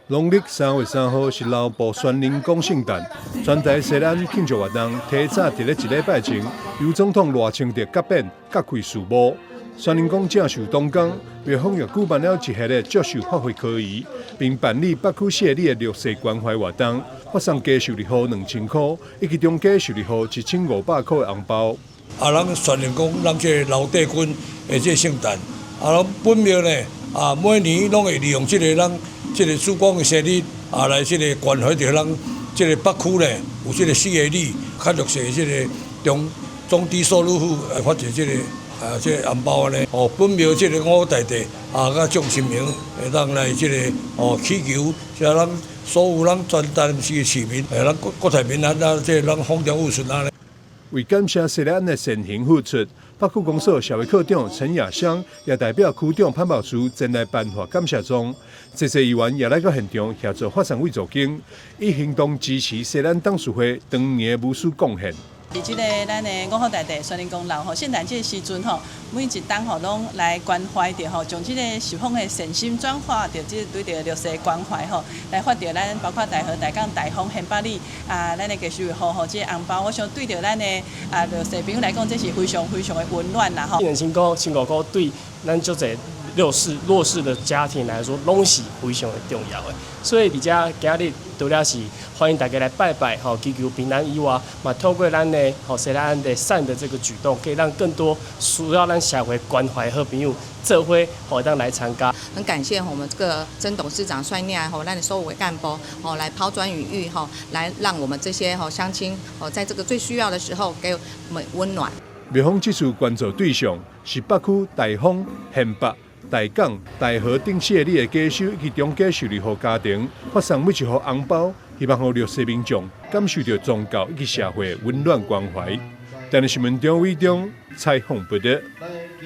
農曆3月3號是勞保宣靈公聖誕，全台西南慶祝活動提早在咧一禮拜前，由總統賴清德甲變揭開序幕。宣靈公正壽東港，廟方又舉辦了一系列祝壽發揮可疑，並辦理北區市里的綠色關懷活動，發送加壽禮盒2000塊，以及中加壽禮盒1500塊的紅包。咱宣靈公，咱這個老帝君的這聖誕，咱本廟呢，每年攏會利用這個咱這個曙光的生日，來這個關懷着咱這個北區呢，有這個4個里較弱勢這個中低收入戶來發掘這個這個紅包呢。本廟這個五大帝甲眾神明，讓來這個祈求，讓咱所有咱全台市的市民，咱國泰民安啊，這咱風調雨順啊。為感謝西南的善行付出，北區公所社會科長陳亞香也代表區長潘寶書前來頒發感謝狀。這些議員也來到現場協助發送慰助金，以行動支持西南董事會當年的無私貢獻。伫即個咱的五號大地宣靈公鬧聖誕節的時陣每一檔攏來關懷着將即個十方的善心轉化着即對着綠色關懷來發着咱包括大河、大港、大豐、縣北里咱的家屬號即個紅包，我想對着咱的綠色朋友來講，這是非常非常的溫暖啦1年新高對咱足儕弱勢的家庭來說，攏是非常的重要的。所以伫遮今日除了是歡迎大家來拜拜祈求平安以外，嘛透過咱的西南的善的這個舉動，可以讓更多需要咱社會關懷好朋友做伙當來參加。很感謝我們這個曾董事長率領咱的所有的幹部來拋磚引玉來讓我們這些鄉親在這個最需要的時候給我們溫暖。廟方這次關注對象是北區、大豐、縣北、大港、大河等4里的家屬以及中加壽禮盒家庭，發送每一盒紅包，希望讓綠色民眾感受到宗教以及社會溫暖關懷。台南新聞張偉忠採訪報道。